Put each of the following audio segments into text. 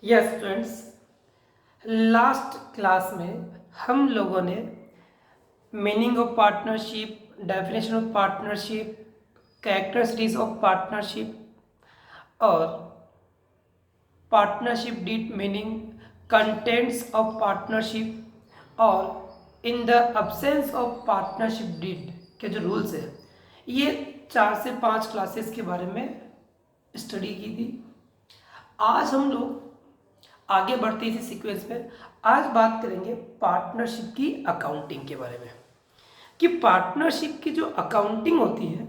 Yes students, last class में हम लोगों ने meaning of partnership, definition of partnership, characteristics of partnership और partnership deed meaning, contents of partnership और in the absence of partnership deed के जो rules है, ये 4 से 5 क्लासेस के बारे में स्टडी की थी। आज हम लोग आगे बढ़ते इसी सीक्वेंस में आज बात करेंगे पार्टनरशिप की अकाउंटिंग के बारे में कि पार्टनरशिप की जो अकाउंटिंग होती है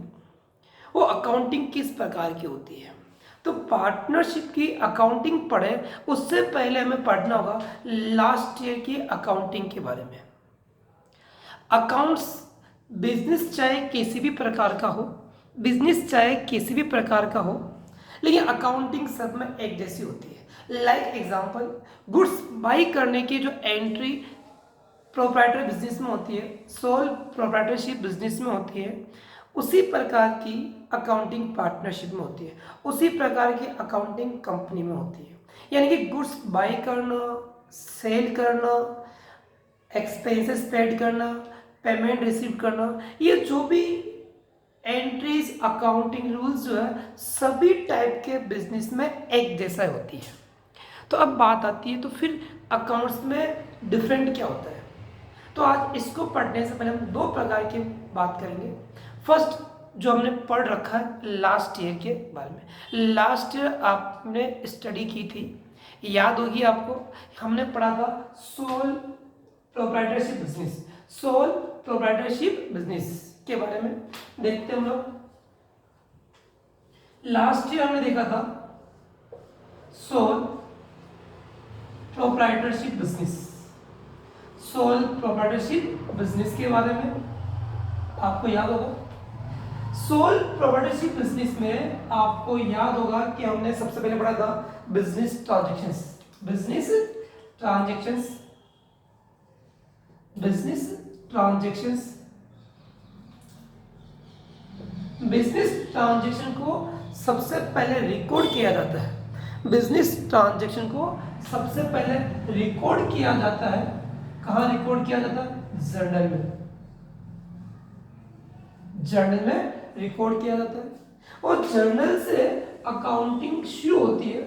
वो अकाउंटिंग किस प्रकार की होती है। तो पार्टनरशिप की अकाउंटिंग पढ़े उससे पहले हमें पढ़ना होगा लास्ट ईयर की अकाउंटिंग के बारे में। अकाउंट्स बिजनेस चाहे किसी भी प्रकार का हो, बिजनेस चाहे किसी भी प्रकार का हो, लेकिन अकाउंटिंग सब में एक जैसी होती है। लाइक एग्जांपल, गुड्स बाई करने की जो एंट्री प्रोप्राइटर बिजनेस में होती है, सोल प्रोप्राइटरशिप बिजनेस में होती है, उसी प्रकार की अकाउंटिंग पार्टनरशिप में होती है, उसी प्रकार की अकाउंटिंग कंपनी में होती है। यानी कि गुड्स बाई करना, सेल करना, एक्सपेंसेस पेड करना, पेमेंट रिसीव करना, ये जो भी एंट्रीज अकाउंटिंग रूल्स जो है सभी टाइप के बिजनेस में एक जैसा होती है। तो अब बात आती है तो फिर अकाउंट्स में डिफरेंट क्या होता है। तो आज इसको पढ़ने से पहले हम 2 प्रकार की बात करेंगे। फर्स्ट जो हमने पढ़ रखा है लास्ट ईयर के बारे में। लास्ट ईयर आपने स्टडी की थी, याद होगी आपको, हमने पढ़ा था sole proprietorship business. Sole proprietorship business के बारे में देखते हम लोग। लास्ट ईयर हमने देखा था sole proprietorship business. Sole proprietorship business के बारे में आपको याद होगा। सोल प्रोप्राइटरशिप बिजनेस में आपको याद होगा कि हमने सबसे पहले पढ़ा था business transactions. Business transactions, business transactions, business transaction को सबसे पहले रिकॉर्ड किया जाता है। बिजनेस ट्रांजैक्शन को सबसे पहले रिकॉर्ड किया जाता है। कहाँ रिकॉर्ड किया जाता है? जर्नल में। जर्नल में रिकॉर्ड किया जाता है और जर्नल से अकाउंटिंग शुरू होती है।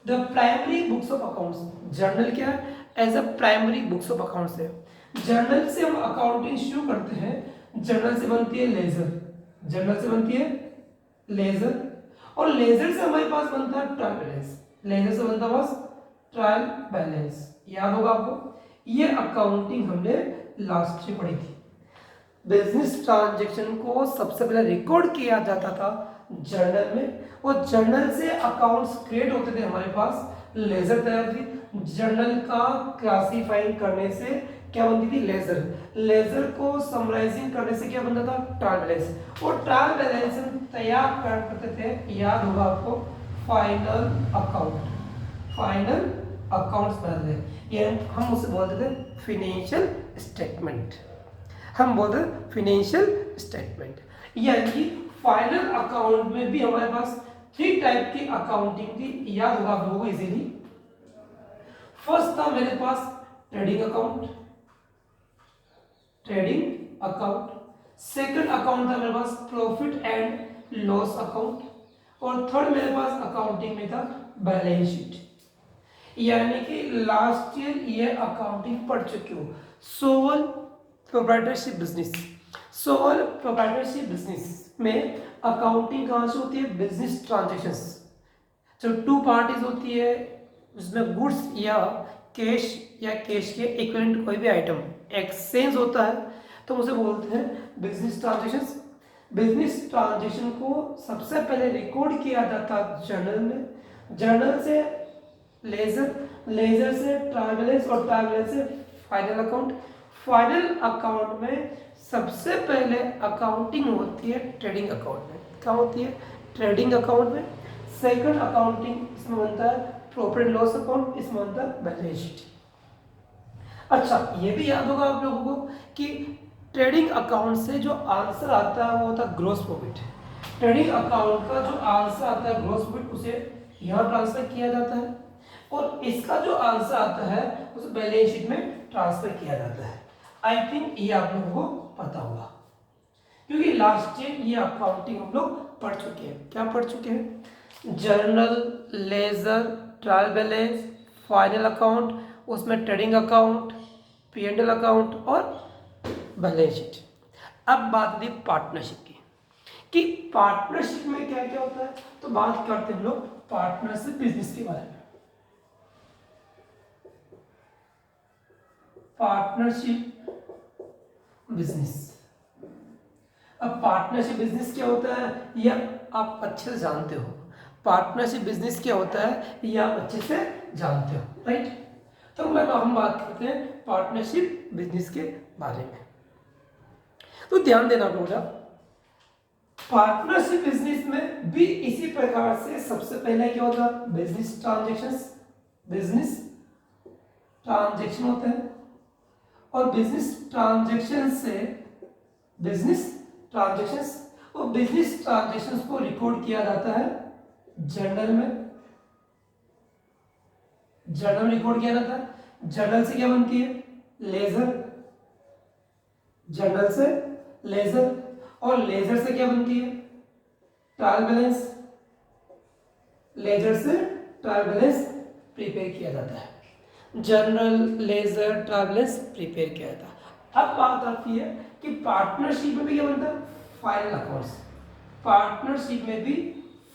The primary books of accounts, journal क्या है? As a primary books of accounts है। जर्नल से हम अकाउंटिंग शुरू करते हैं। जर्नल से बनती है लेजर, जर्नल से बनती है लेजर, और लेजर से हमारे पास बनता है ट्रायल बैलेंस। लेजर से बनता है बस ट्रायल बैलेंस, याद होगा आपको। ये अकाउंटिंग हमने लास्ट में पढ़ी थी। बिजनेस ट्रांजैक्शन को सबसे पहले रिकॉर्ड किया जाता था जर्नल में, और जर्नल से अकाउंट्स क्रिएट होते थे हमारे पास। लेजर तैयार थी। जर्नल का क्लासीफाइंग करने से क्या बनती थी? लेजर। लेजर को समराइजिंग करने से क्या बनता था? Trial balance. और ट्रायल बैलेंस हम तैयार करते थे, याद होगा आपको, फाइनल अकाउंट। फाइनल अकाउंट्स बनाते थे, ये हम उसे बोलते थे फिनेंशियल स्टेटमेंट। हम बोलते थे फिनेंशियल स्टेटमेंट। यानी कि फाइनल अकाउंट में भी हमारे पास 3 टाइप की अकाउंटिंग थी, याद होगा आप लोगों को इजीली। फर्स्ट था मेरे पास trading account, trading account. Second account था मेरे पास प्रॉफिट एंड लॉस अकाउंट, और थर्ड मेरे पास अकाउंटिंग में था बैलेंस शीट। यानी कि लास्ट ईयर ये अकाउंटिंग पढ़ चुके हो। Sole proprietorship business, sole proprietorship business में अकाउंटिंग कहाँ से होती है? Business transactions. जो 2 पार्टीज होती है उसमें गुड्स या कैश के इक्विवेलेंट कोई भी आइटम एक्सचेंज होता है तो उसे बोलते हैं बिजनेस ट्रांजैक्शंस। बिजनेस ट्रांजैक्शन को सबसे पहले रिकॉर्ड किया जाता जर्नल में। जर्नल से लेजर, लेजर से ट्रायल बैलेंस, और ट्रायल बैलेंस से फाइनल अकाउंट। फाइनल अकाउंट में सबसे पहले अकाउंटिंग होती है ट्रेडिंग अकाउंट में। क्या होती है? ट्रेडिंग अकाउंट में। सेकंड अकाउंटिंग इसमें बनता है प्रॉफिट एंड लॉस अकाउंट, इसमें बनता है बैलेंस शीट। अच्छा, ये भी याद होगा आप लोगों को कि ट्रेडिंग अकाउंट से जो आंसर आता है वो होता है ग्रॉस प्रॉफिट। ट्रेडिंग अकाउंट का जो आंसर आता है ग्रॉस प्रॉफिट, उसे यहाँ ट्रांसफर किया जाता है और इसका जो आंसर आता है उसे बैलेंस शीट में ट्रांसफर किया जाता है। आई थिंक ये आप लोगों को पता होगा, क्योंकि लास्ट ईयर ये अकाउंटिंग हम लोग पढ़ चुके हैं। क्या पढ़ चुके हैं? Journal, ledger, trial balance, final account, उसमें ट्रेडिंग अकाउंट, P&L अकाउंट और बैलेंस शीट। अब बात आती है पार्टनरशिप की, कि पार्टनरशिप में क्या क्या होता है। तो बात करते हैं हम लोग पार्टनरशिप बिजनेस के बारे में। Partnership business. अब पार्टनरशिप बिजनेस क्या होता है यह आप अच्छे से जानते हो। पार्टनरशिप बिजनेस क्या होता है यह आप अच्छे से जानते हो, राइट। तो हम बात करते हैं पार्टनरशिप बिजनेस के बारे में। तो ध्यान देना बेटा, पार्टनरशिप बिजनेस में भी इसी प्रकार से सबसे पहले क्या होता है? बिजनेस ट्रांजेक्शन होते हैं, और बिजनेस ट्रांजेक्शंस को रिकॉर्ड किया जाता है जर्नल में। रिकॉर्ड किया जाता है। जर्नल से क्या बनती है? जर्नल से लेजर, और लेजर से क्या बनती है? Trial balance. लेजर से ट्रायल बैलेंस प्रिपेयर किया जाता है। Journal, ledger, trial balance prepare किया जाता है। अब बात आती है कि पार्टनरशिप में भी क्या बनता है? Final accounts. पार्टनरशिप में भी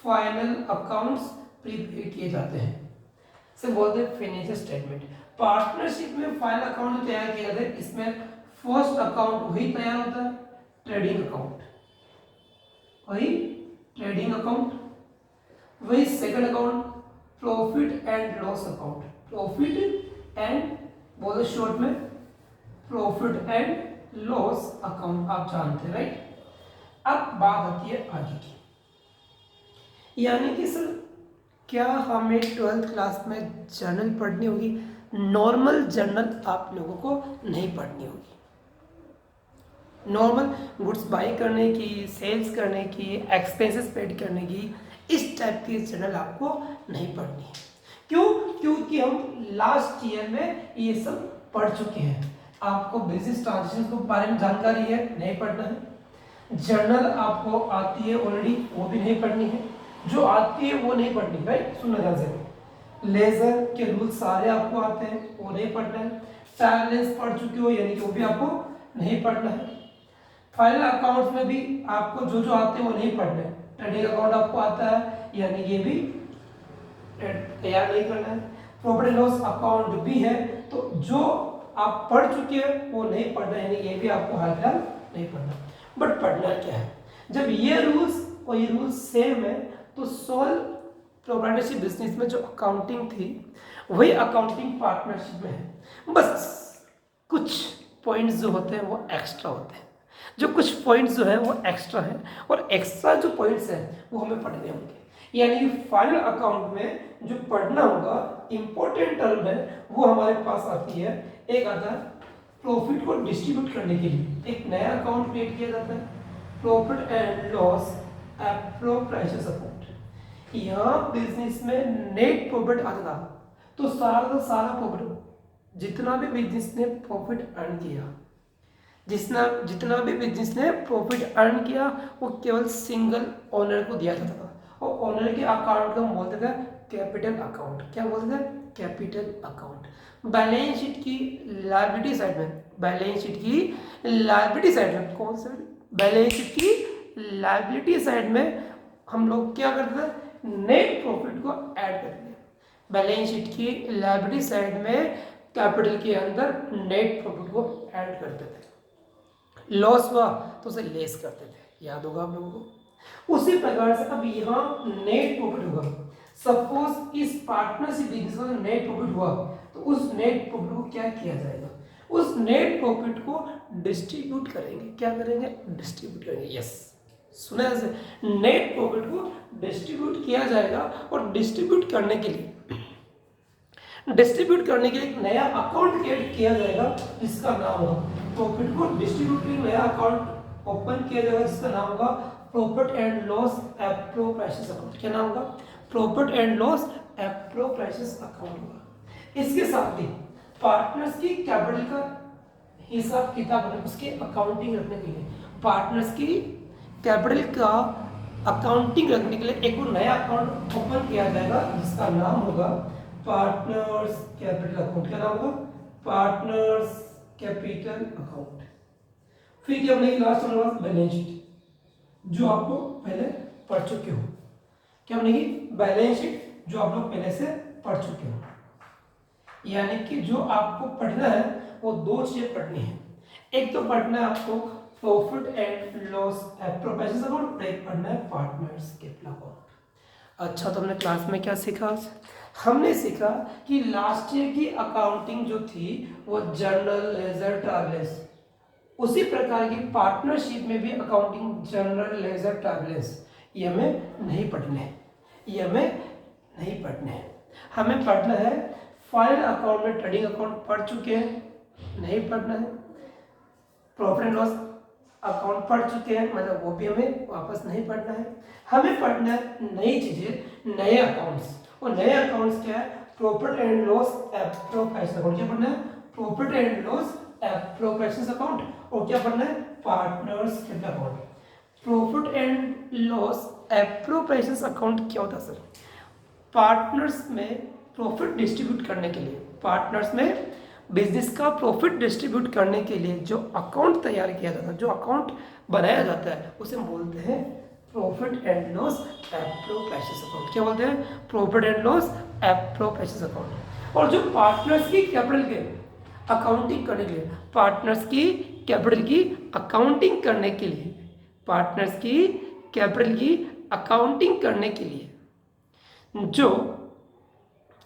फाइनल अकाउंट्स प्रिपेयर किए जाते हैं, से बोलते हैं फाइनेंशियल स्टेटमेंट। पार्टनरशिप में फाइनल अकाउंट तैयार किया जाता है। इसमें फर्स्ट अकाउंट वही तैयार होता है, ट्रेडिंग अकाउंट, वही second account profit and loss account. Profit and बोलो शॉर्ट में प्रॉफिट एंड लॉस अकाउंट, आप जानते हैं, राइट। अब बात आती है आगे की, यानी कि सर क्या हमें 12th क्लास में जर्नल पढ़नी होगी? नॉर्मल जर्नल आप लोगों को नहीं पढ़नी होगी। नॉर्मल गुड्स बाई करने की, सेल्स करने की, एक्सपेंसेस पेड करने की, इस टाइप की जर्नल आपको नहीं पढ़नी है। क्यों? क्योंकि हम लास्ट ईयर में ये सब पढ़ चुके हैं। आपको बिजनेस ट्रांजेक्शन के बारे में जानकारी है, नहीं पढ़ना है। जर्नल आपको आती है ऑलरेडी, वो भी नहीं पढ़नी है। जो आती है वो नहीं पढ़नी, राइट। सुनना ध्यान से। लेजर के रूल सारे आपको आते हैं, वो नहीं पढ़ना है। ट्रायल बैलेंस पढ़ चुके हो, यानी कि वो भी आपको नहीं पढ़ना है। फाइनल अकाउंट्स में भी आपको जो जो आते हैं वो नहीं पढ़ना है। ट्रेडिंग अकाउंट आपको आता है, यानी ये भी तैयार नहीं करना है। प्रॉफिट एंड लॉस अकाउंट भी है, तो जो आप पढ़ चुके हैं वो नहीं पढ़ना है, यानी ये भी आपको हाल फिलहाल नहीं पढ़ना। बट पढ़ना क्या है? जब ये रूल्स और ये रूल्स सेम है, तो सोल प्रोप्राइटरशिप बिजनेस में जो अकाउंटिंग थी वही अकाउंटिंग पार्टनरशिप में है। बस कुछ पॉइंट्स जो होते हैं वो एक्स्ट्रा होते हैं। जो कुछ पॉइंट्स जो है वो एक्स्ट्रा है, और एक्स्ट्रा जो पॉइंट्स हैं वो हमें पढ़ने होंगे। यानी कि फाइनल अकाउंट में जो पढ़ना होगा, इंपॉर्टेंट टर्म है, वो हमारे पास आती है। एक आता है प्रॉफिट को डिस्ट्रीब्यूट करने के लिए एक नया अकाउंट क्रिएट किया जाता है, profit and loss appropriation account. यहाँ बिजनेस में नेट प्रॉफिट आता था, तो सारा प्रॉफिट, जितना भी बिजनेस ने प्रॉफिट अर्न किया, जितना भी बिजनेस ने प्रॉफिट अर्न किया, वो केवल सिंगल ओनर को दिया जाता था, और ओनर के अकाउंट को हम बोलते थे कैपिटल अकाउंट। क्या बोलते थे? Capital account. बैलेंस शीट की लायबिलिटी साइड में, कौन सा? बैलेंस शीट की लायबिलिटी साइड में हम लोग क्या करते थे? नेट प्रॉफिट को ऐड करते थे। बैलेंस शीट की लायबिलिटी साइड में कैपिटल के अंदर नेट प्रॉफिट को ऐड करते थे। लॉस हुआ तो उसे लेस करते थे, याद होगा आप लोगों को। उसी प्रकार से अब यहाँ नेट प्रॉफिट होगा। सपोज इस पार्टनरशिप बिजनेस का नेट प्रॉफिट हुआ, तो उस नेट प्रॉफिट को क्या किया जाएगा? उस नेट प्रॉफिट को डिस्ट्रीब्यूट करेंगे। क्या करेंगे? डिस्ट्रीब्यूट करेंगे। यस, सुना है? नेट प्रॉफिट को डिस्ट्रीब्यूट किया जाएगा, और डिस्ट्रीब्यूट करने के लिए एक नया अकाउंट क्रिएट किया जाएगा, जिसका नाम होगा प्रॉफिट को डिस्ट्रीब्यूट के लिए नया अकाउंट ओपन किया जाएगा, जिसका नाम होगा profit and loss appropriation account. क्या नाम होगा? Profit and loss appropriations account होगा। इसके साथ ही पार्टनर्स की कैपिटल का हिसाब किताब उसकी अकाउंटिंग रखने के लिए, पार्टनर्स की कैपिटल का अकाउंटिंग रखने के लिए एक और नया अकाउंट ओपन किया जाएगा जिसका नाम होगा पार्टनर्स कैपिटल अकाउंट। क्या नाम होगा? Partners capital account. फिर क्या बनेगी? लास्ट में बैलेंस शीट, जो आपको पहले पढ़ चुके हो। क्या बनेगी? बैलेंस शीट, जो आप लोग पहले से पढ़ चुके हो। यानी कि जो आपको पढ़ना है वो दो चीजें पढ़नी है। एक तो पढ़ना है आपको profit and loss appropriations account, और एक पढ़ना है पार्टनर्स कैपिटल अकाउंट। अच्छा, तो हमने क्लास में क्या सीखा आज? हमने सीखा कि लास्ट ईयर की अकाउंटिंग जो थी वो जनरल लेजर ट्रायबलेंस, उसी प्रकार की पार्टनरशिप में भी अकाउंटिंग जनरल लेजर ट्रायबलेंस, ये हमें नहीं पढ़ने हैं, ये हमें नहीं पढ़ने हैं। हमें पढ़ना है फाइनल अकाउंट में ट्रेडिंग अकाउंट पढ़ चुके हैं, नहीं पढ़ना है। प्रॉफिट एंड लॉस अकाउंट पढ़ चुके हैं, मतलब वो भी हमें वापस नहीं पढ़ना है। हमें पढ़ना है नई चीजें, नए अकाउंट्स। और नए अकाउंट्स क्या है? Profit and loss appropriations account. क्या पढ़ना है? Profit and loss appropriations account. और क्या पढ़ना है? Partners capital account. Profit and loss appropriations account क्या होता है सर? पार्टनर्स में प्रॉफिट डिस्ट्रीब्यूट करने के लिए, पार्टनर्स में बिजनेस का प्रॉफिट डिस्ट्रीब्यूट करने के लिए जो अकाउंट तैयार किया जाता है, जो अकाउंट बनाया जाता है, उसे हम बोलते हैं profit and loss appropriations account. क्या बोलते हैं? Profit and loss appropriations account. और जो पार्टनर्स की कैपिटल के अकाउंटिंग करने के लिए, पार्टनर्स की कैपिटल की अकाउंटिंग करने के लिए, पार्टनर्स की कैपिटल की अकाउंटिंग करने के लिए जो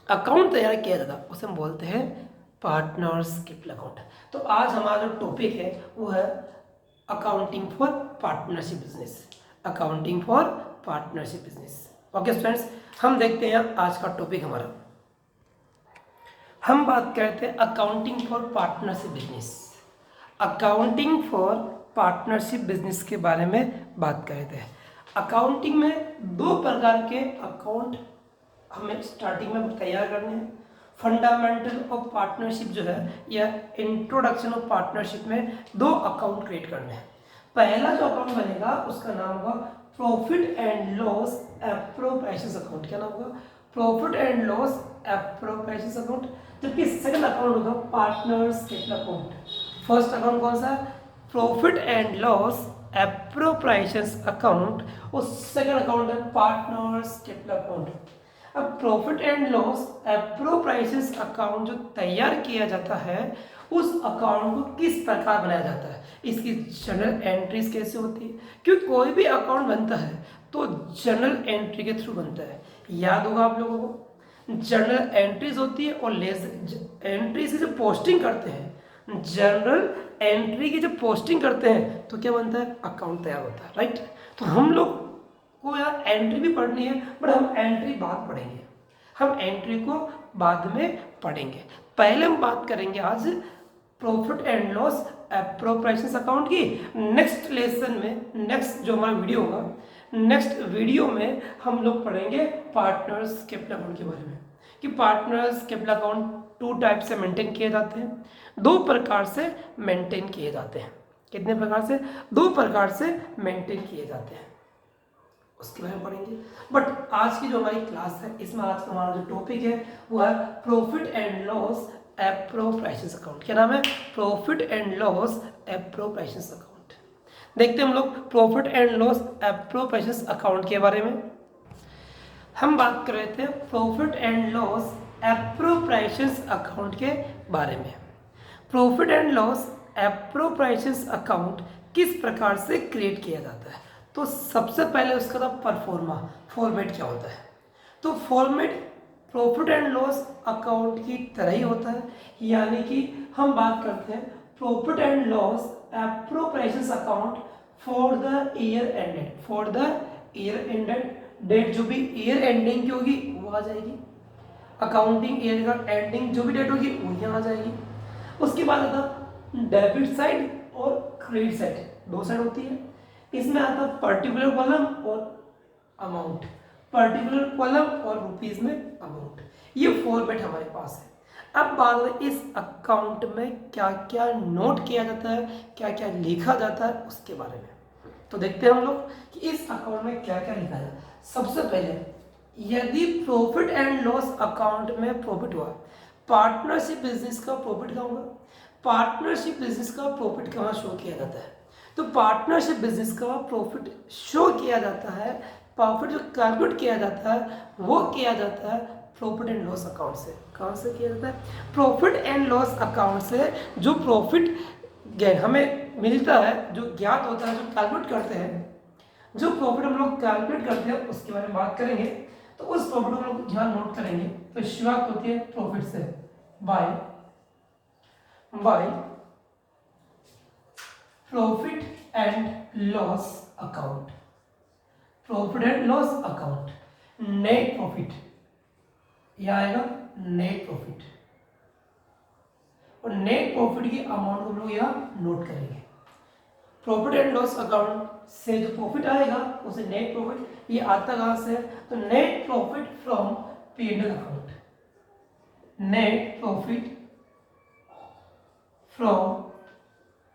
अकाउंट तैयार किया जाता है उसे हम बोलते हैं पार्टनर्स कैपिटल अकाउंट। तो आज हमारा जो टॉपिक है वो है accounting for partnership business, accounting for partnership business. Okay friends, हम देखते हैं आज का टॉपिक हमारा। हम बात करते हैं accounting for partnership business. Accounting for partnership business के बारे में बात करते हैं। अकाउंटिंग में दो प्रकार के अकाउंट हमें स्टार्टिंग में तैयार करने हैं। फंडामेंटल ऑफ पार्टनरशिप जो है या इंट्रोडक्शन ऑफ पार्टनरशिप में दो अकाउंट क्रिएट करने हैं। पहला जो अकाउंट बनेगा उसका नाम होगा profit and loss appropriations account. क्या नाम होगा? Profit and loss appropriations account. जबकि सेकंड अकाउंट होगा partners capital account. First account कौन सा? Profit and loss appropriations account, और सेकंड अकाउंट है पार्टनर्स कैपिटल अकाउंट। अब profit and loss appropriations account जो तैयार किया जाता है उस अकाउंट को किस प्रकार बनाया जाता है, इसकी जनरल एंट्रीज कैसे होती है? क्योंकि कोई भी अकाउंट बनता है तो जनरल एंट्री के थ्रू बनता है। याद होगा आप लोगों को, जनरल एंट्रीज होती है और एंट्री से जो पोस्टिंग करते हैं, जनरल एंट्री की जब पोस्टिंग करते हैं तो क्या बनता है? अकाउंट तैयार होता है, राइट। तो हम लोग को यार एंट्री भी पढ़नी है, बट हम एंट्री बाद पढ़ेंगे, हम एंट्री को बाद में पढ़ेंगे। पहले हम बात करेंगे आज profit and loss appropriations account की। नेक्स्ट लेसन में, नेक्स्ट जो हमारा वीडियो होगा, नेक्स्ट वीडियो में हम लोग पढ़ेंगे पार्टनर्स कैपिटल अकाउंट के बारे में, कि partners capital account two type से मेंटेन किए जाते हैं, दो प्रकार से मेंटेन किए जाते हैं। कितने प्रकार से? दो प्रकार से मेंटेन किए जाते हैं, उसके बारे में पढ़ेंगे। बट आज की जो हमारी क्लास है इसमें आज का हमारा जो टॉपिक है वो है profit and loss appropriations account. क्या नाम है? Profit and loss appropriations account. देखते हैं हम लोग profit and loss appropriations account के बारे में। हम बात कर रहे थे profit and loss appropriations account के बारे में। Profit and loss appropriations account किस प्रकार से क्रिएट किया जाता है? तो सबसे पहले उसका था परफॉर्मा, फॉर्मेट क्या होता है? तो format profit and loss account की तरह ही होता है, यानी कि हम बात करते हैं profit and loss appropriations account for the year ended, for the year ended date, जो भी ईयर एंडिंग की होगी वो आ जाएगी, अकाउंटिंग ईयर का एंडिंग जो भी डेट होगी वो यहाँ आ जाएगी। उसके बाद आता डेबिट साइड और क्रेडिट साइड, दो साइड होती है। इसमें आता पर्टिकुलर कॉलम और अमाउंट। पर्टिकुलर कॉलम और रुपीज में अमाउंट। ये फॉर्मेट हमारे पास है। अब बात है इस अकाउंट में क्या क्या नोट किया जाता है, क्या क्या लिखा जाता है उसके बारे में। तो देखते हैं हम लोग कि इस अकाउंट में क्या क्या लिखा है। सबसे पहले यदि प्रॉफिट एंड लॉस अकाउंट में प्रॉफिट हुआ, पार्टनरशिप बिजनेस का प्रॉफिट कहाँ होगा, पार्टनरशिप बिजनेस का प्रॉफिट कहाँ शो किया जाता है, तो पार्टनरशिप बिजनेस का प्रॉफिट शो किया जाता है, प्रॉफिट जो कैलकुलेट किया जाता है वो किया जाता है प्रॉफिट एंड लॉस अकाउंट से। कहाँ से किया जाता है, प्रॉफिट एंड लॉस अकाउंट से। जो प्रॉफिट हमें मिलता है, जो ज्ञात होता है, जो कैलकुलेट करते हैं, जो प्रॉफिट हम लोग कैलकुलेट करते हैं उसके बारे में बात करेंगे। तो उस प्रॉफिट को हम लोग ध्यान नोट करेंगे। तो शुरुआत होती है प्रॉफिट से, by profit and loss account, profit and loss account, net profit, यह आएगा नेट प्रॉफिट, और नेट प्रॉफिट की अमाउंट को हम लोग यहाँ नोट करेंगे। प्रॉफिट एंड लॉस अकाउंट से जो प्रॉफिट आएगा उसे नेट प्रॉफिट, ये आता कहाँ से है, तो net profit from P&L account, net profit from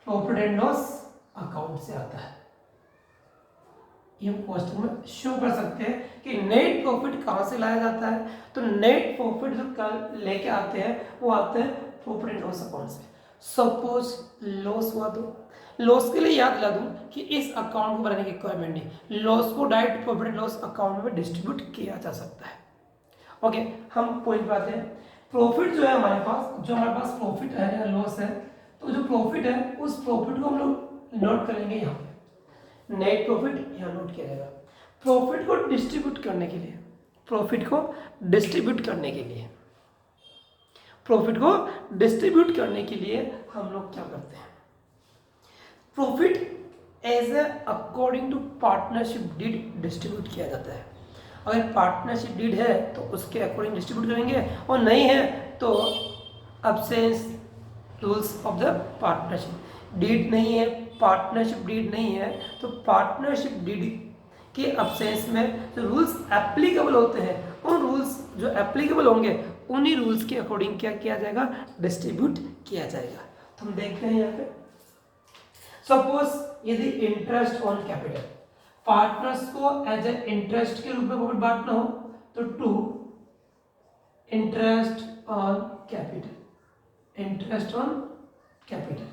profit and loss account से आता है। ये हम क्वेश्चन में शो कर सकते हैं कि नेट प्रॉफिट कहाँ से लाया जाता है। तो नेट प्रॉफिट जो कल लेके आते हैं वो आते हैं प्रॉफिट एंड लॉस अकाउंट से। सपोज लॉस हुआ तो लॉस के लिए याद दिला दूं कि इस अकाउंट को बनाने की रिक्वायरमेंट नहीं, लॉस को direct profit and loss account में डिस्ट्रीब्यूट किया जा सकता है। ओके, हम पॉइंट पे आते हैं। प्रॉफिट जो है हमारे पास, जो हमारे पास प्रॉफिट है या लॉस है, तो जो प्रॉफिट है उस प्रॉफिट को हम लोग नोट करेंगे यहाँ पे, नेट प्रॉफिट यहाँ नोट किया जाएगा। प्रॉफिट को डिस्ट्रीब्यूट करने के लिए, प्रॉफिट को डिस्ट्रीब्यूट करने के लिए, प्रॉफिट को डिस्ट्रीब्यूट करने के लिए हम लोग क्या करते हैं, profit as a according to partnership deed distribute किया जाता है। अगर पार्टनरशिप डीड है तो उसके अकॉर्डिंग डिस्ट्रीब्यूट करेंगे, और नहीं है तो absence rules of the partnership deed नहीं है, पार्टनरशिप डीड नहीं है, तो पार्टनरशिप डीड के अब्सेंस में जो रूल्स एप्लीकेबल होते हैं, उन रूल्स जो एप्लीकेबल होंगे उन्हीं रूल्स के अकॉर्डिंग क्या किया जाएगा, डिस्ट्रीब्यूट किया जाएगा। तो हम देखते हैं यहाँ पे, सपोज यदि इंटरेस्ट ऑन कैपिटल, पार्टनर्स को एज ए इंटरेस्ट के रूप में प्रॉफिट बांटना हो तो to interest on capital, interest on capital,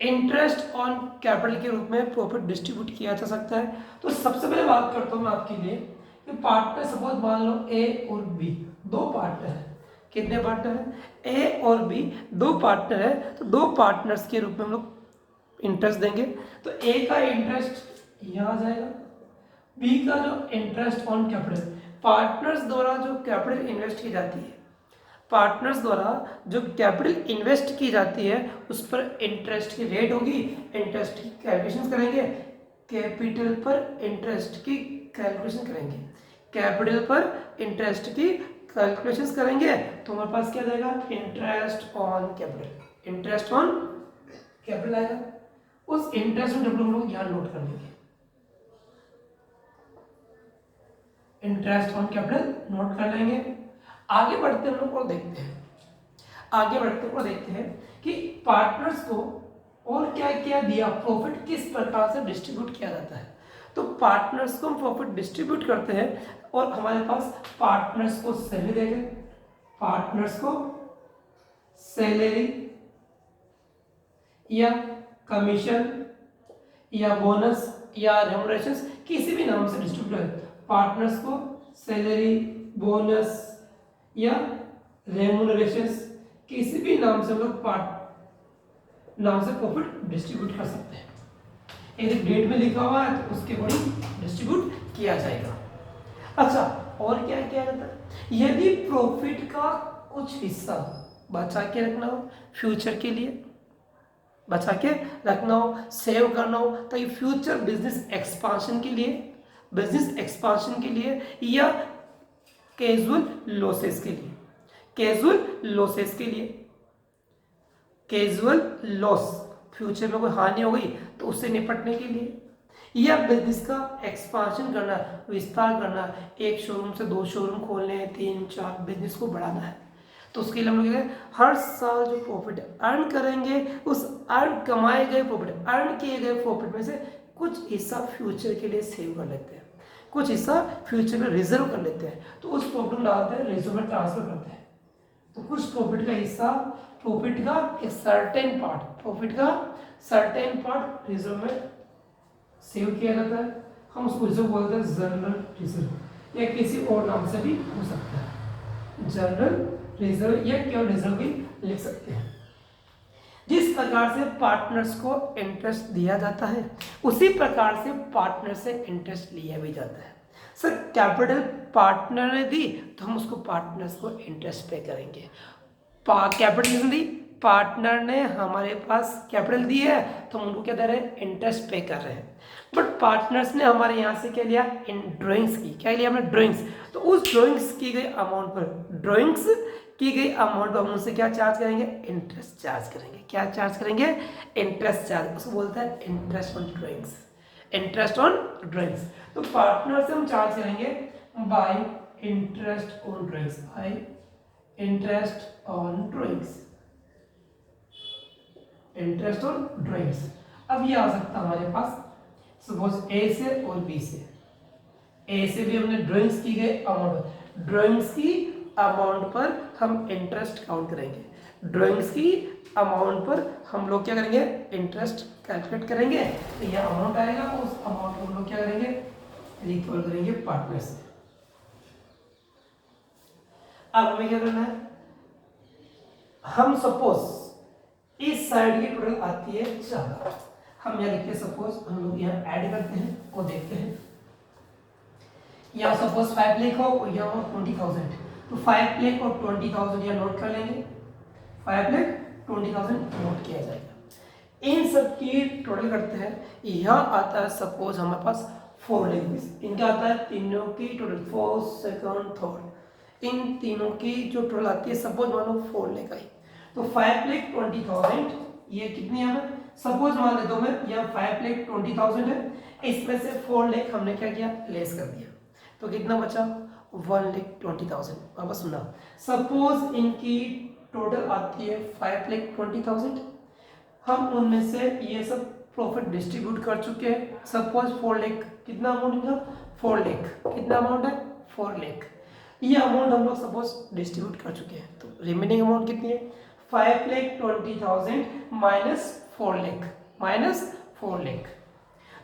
interest on capital के रूप में प्रॉफिट डिस्ट्रीब्यूट किया जा सकता है। तो सबसे पहले बात करता हूं मैं आपके लिए कि पार्टनर, सपोज मान लो ए और बी दो पार्टनर है। कितने पार्टनर है, ए और बी दो पार्टनर है, तो दो पार्टनर्स के रूप में हम लोग इंटरेस्ट देंगे। तो ए का इंटरेस्ट यहाँ आ जाएगा, बी का जो इंटरेस्ट ऑन कैपिटल, पार्टनर्स द्वारा जो कैपिटल इन्वेस्ट की जाती है, पार्टनर्स द्वारा जो कैपिटल इन्वेस्ट की जाती है उस पर इंटरेस्ट की रेट होगी, इंटरेस्ट की कैलकुलेशन करेंगे, कैपिटल पर इंटरेस्ट की कैलकुलेशन करेंगे, कैपिटल पर इंटरेस्ट की कैलकुलेशन करेंगे, तो हमारे पास क्या जाएगा, interest on capital, interest on capital आएगा। उस इंटरेस्ट ऑन कैपिटल हम लोग यहाँ नोट कर लेंगे, इंटरेस्ट ऑन कैपिटल नोट कर लेंगे। आगे बढ़ते हम लोग और देखते हैं, आगे बढ़ते और देखते हैं कि पार्टनर्स को और क्या क्या दिया, प्रॉफिट किस प्रकार से डिस्ट्रीब्यूट किया जाता है। तो पार्टनर्स को हम प्रॉफिट डिस्ट्रीब्यूट करते हैं और हमारे पास पार्टनर्स को सैलरी देंगे, पार्टनर्स को सैलरी या कमीशन या बोनस या रेम्युनरेशन किसी भी नाम से डिस्ट्रीब्यूट है, पार्टनर्स को सैलरी, बोनस या रेम्युनरेशन किसी भी नाम से हम लोग नाम से प्रॉफिट डिस्ट्रीब्यूट कर सकते हैं। यदि डेट में लिखा हुआ है तो उसके अकॉर्डिंग डिस्ट्रीब्यूट किया जाएगा। अच्छा, और क्या किया जाता है, यदि प्रॉफिट का कुछ हिस्सा बचा के रखना हो, फ्यूचर के लिए बचा के रखना हो, सेव करना हो, ताकि फ्यूचर बिजनेस एक्सपांशन के लिए, बिजनेस एक्सपांशन के लिए या कैजुअल लॉसेस के लिए, कैजुअल लॉसेस के लिए, कैजुअल लॉस, फ्यूचर में कोई हानि हो गई तो उससे निपटने के लिए, या बिजनेस का एक्सपांशन करना, विस्तार करना, एक शोरूम से 2 शोरूम खोलने हैं, 3-4 बिजनेस को बढ़ाना है, तो उसके लिए हम लोग हर साल जो प्रॉफिट अर्न करेंगे उस कमाए गए प्रॉफिट, अर्न किए गए प्रॉफिट में से कुछ हिस्सा फ्यूचर के लिए सेव कर लेते हैं, कुछ हिस्सा फ्यूचर में रिजर्व कर लेते हैं, तो उस प्रॉफिट में डालते हैं, रिजर्व में ट्रांसफर करते हैं। तो कुछ प्रॉफिट का हिस्सा, प्रॉफिट का एक सर्टेन पार्ट, प्रॉफिट का सर्टेन पार्ट रिजर्व में सेव किया जाता है, हम उसको रिजर्व बोलते हैं जनरल रिजर्व, या किसी और नाम से भी हो सकता है, जनरल रिजर्व या केवल रिजर्व भी लिख सकते हैं। जिस प्रकार से पार्टनर्स को इंटरेस्ट दिया जाता है उसी प्रकार से पार्टनर से इंटरेस्ट लिया भी जाता है। सर कैपिटल पार्टनर ने दी तो हम उसको पार्टनर्स को इंटरेस्ट पे करेंगे। कैपिटल दी, पार्टनर ने हमारे पास कैपिटल दी है तो हम उनको क्या दे रहे हैं, इंटरेस्ट पे कर रहे हैं। बट पार्टनर्स ने हमारे यहाँ से क्या लिया, इन ड्राइंग्स की, क्या लिया हमने, ड्राइंग्स। तो उस ड्राइंग्स की गई अमाउंट पर, ड्राइंग्स की गई अमाउंट पर हम उनसे क्या चार्ज करेंगे, इंटरेस्ट चार्ज करेंगे। क्या चार्ज करेंगे, इंटरेस्ट चार्ज, उसको बोलते हैं interest on drawings, interest on drawings. तो पार्टनर से हम चार्ज करेंगे bye interest on drawings, bye interest on drawings, interest on drawings. अब ये आ सकता है हमारे पास सपोज ए से और बी से, ए से भी हमने ड्राइंग्स की गई अमाउंट, ड्राइंग्स की अमाउंट पर हम इंटरेस्ट काउंट करेंगे, ड्राइंग्स की अमाउंट पर हम लोग क्या करेंगे, इंटरेस्ट कैलकुलेट करेंगे। तो यह अमाउंट आएगा, उस अमाउंट को हम लोग क्या करेंगे, रिकवर करेंगे पार्टनर से। अब हमें क्या करना है, हम सपोज इस साइड की टोटल आती है 4, हम यहाँ लिखते हैं सपोज, हम लोग यहाँ ऐड करते हैं और देखते हैं, यहाँ सपोज 5 लाख हो और यहाँ 20,000, तो 5 लाख और 20,000 यहाँ नोट कर लेंगे, 5 लाख 20,000 नोट किया जाएगा। इन सब की टोटल करते हैं, यहाँ आता है सपोज हमारे पास 4 लाख, इनका आता है तीनों की टोटल, 4 सेकंड थर्ड, इन तीनों की जो टोटल आती है सपोज मान लो 4 लाख आई, तो 5,20,000 ये कितनी है, सपोज मान लेता हूं मैं यहाँ 5,20,000 है, इसमें से 4 लाख हमने क्या किया, लेस कर दिया, तो कितना बचा 1,20,000। वापस सुना, सपोज इनकी टोटल आती है 5,20,000, हम उनमें से ये सब प्रॉफिट डिस्ट्रीब्यूट कर चुके हैं। सपोज 4 लाख, कितना अमाउंट था 4 लाख, कितना अमाउंट है 4 लाख, ये अमाउंट हम लोग सपोज डिस्ट्रीब्यूट कर चुके हैं, तो रिमेनिंग अमाउंट कितनी है 5,20,000 माइनस 4 लाख, माइनस 4 लाख,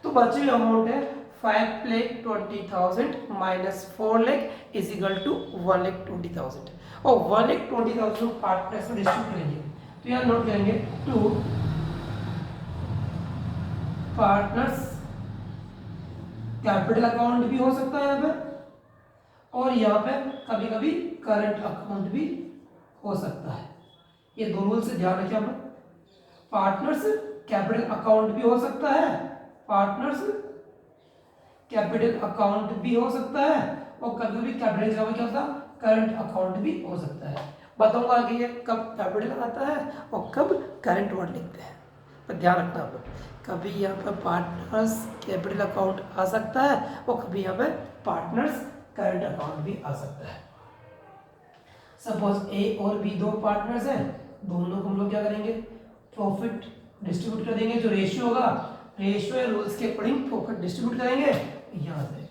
तो बची हुई अमाउंट है 5,20,000 minus 4 lakh is equal to 1,20,000, और 1,20,000 पार्टनर्स में डिस्ट्रीब्यूट करेंगे, तो यहाँ नोट करेंगे टू पार्टनर्स, कैपिटल अकाउंट भी हो सकता है यहाँ पे, और यहाँ पे कभी कभी करंट अकाउंट भी हो सकता है। ये दो रूल से ध्यान रखिए आप, पार्टनर्स कैपिटल अकाउंट भी हो सकता है, पार्टनर्स कैपिटल अकाउंट भी हो सकता है, और कभी कभी कैपिटल जगह क्या होता है, करंट अकाउंट भी हो सकता है। बताऊंगा आगे ये कब कैपिटल आता है और कब करंट वर्ड लिखते हैं, पर ध्यान रखना आप लोग, कभी यहाँ पर पार्टनर्स कैपिटल अकाउंट आ सकता है और कभी यहाँ पे पार्टनर्स करंट अकाउंट भी आ सकता है। सपोज ए और बी दो पार्टनर्स हैं, दोनों को हम लोग क्या करेंगे, प्रॉफिट डिस्ट्रीब्यूट कर देंगे, जो रेशियो होगा, रेशियो या रूल्स के अकॉर्डिंग प्रॉफिट डिस्ट्रीब्यूट करेंगे, यहाँ से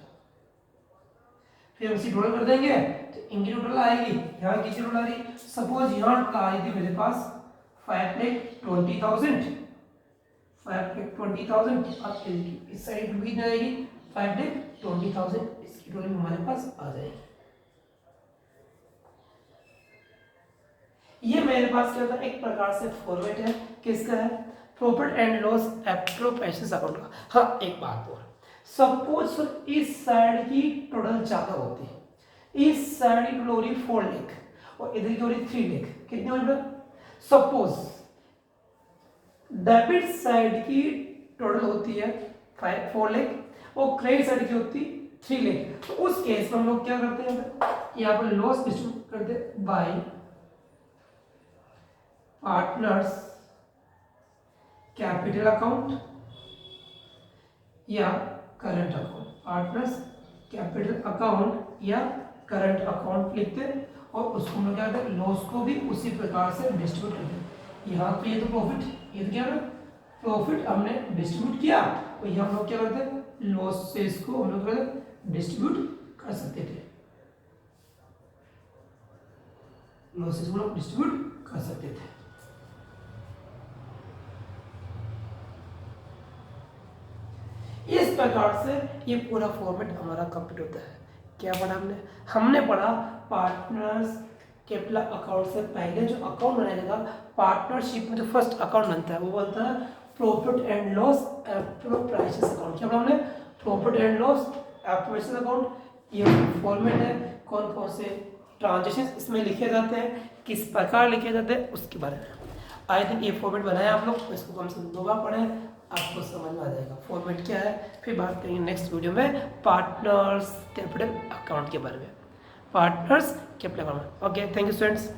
फिर उसी टोटल कर देंगे, तो इनकी टोटल आएगी, यहाँ कितनी टोटल आ रही, सपोज यहाँ टोटल आ रही थी मेरे पास 5,20,000, 5,20,000, अब इस साइड भी कितनी आएगी 5,20,000, इसकी टोटल हमारे पास आ जाएगी। ये मेरे पास क्या होता है, एक प्रकार से फॉर्मेट है, किसका है, profit and loss appropriation account का। हाँ एक बात और, सपोज इस साइड की टोटल ज्यादा होती है, इस साइड की टोटल हो रही 4 लाख और इधर की हो रही 3 लाख, कितनी हो रही, सपोज डेबिट साइड की टोटल होती है 4 लाख और क्रेडिट साइड की होती है 3 लाख, तो उस केस में हम लोग क्या करते हैं, यहाँ पर लॉस डिस्ट्रीब्यूट करते हैं बाय पार्टनर्स कैपिटल अकाउंट, या current account, partners capital account या करंट अकाउंट लिखते हैं और उसको हम लोग क्या करते हैं, लॉस को भी उसी प्रकार से डिस्ट्रीब्यूट करते हैं। यहाँ तो ये तो प्रॉफिट, ये तो क्या है, प्रॉफिट हमने डिस्ट्रीब्यूट किया और यहाँ हम लोग क्या करते हैं, लॉस से इसको हम लोग डिस्ट्रीब्यूट कर सकते थे, लॉसेस को लोग डिस्ट्रीब्यूट कर सकते थे। इस प्रकार से ये पूरा फॉर्मेट हमारा कंप्लीट होता है। क्या पढ़ा हमने पढ़ा पार्टनर्स कैपिटल अकाउंट से पहले जो अकाउंट बनाया जाएगा, पार्टनरशिप में जो फर्स्ट अकाउंट बनता है वो बनता है profit and loss after prices account. क्या पढ़ा हमने, profit and loss after prices account. ये फॉर्मेट है, कौन कौन से ट्रांजेक्शन इसमें लिखे जाते हैं, किस प्रकार लिखे जाते हैं, उसके बारे में आई थिंक ये फॉर्मेट बनाया आप लोग, इसको कम से कम 2 बार पढ़ें, आपको समझ में आ जाएगा फॉर्मेट क्या है। फिर बात करेंगे नेक्स्ट वीडियो में पार्टनर्स कैपिटल अकाउंट के बारे में, partners capital account. Okay, thank you students.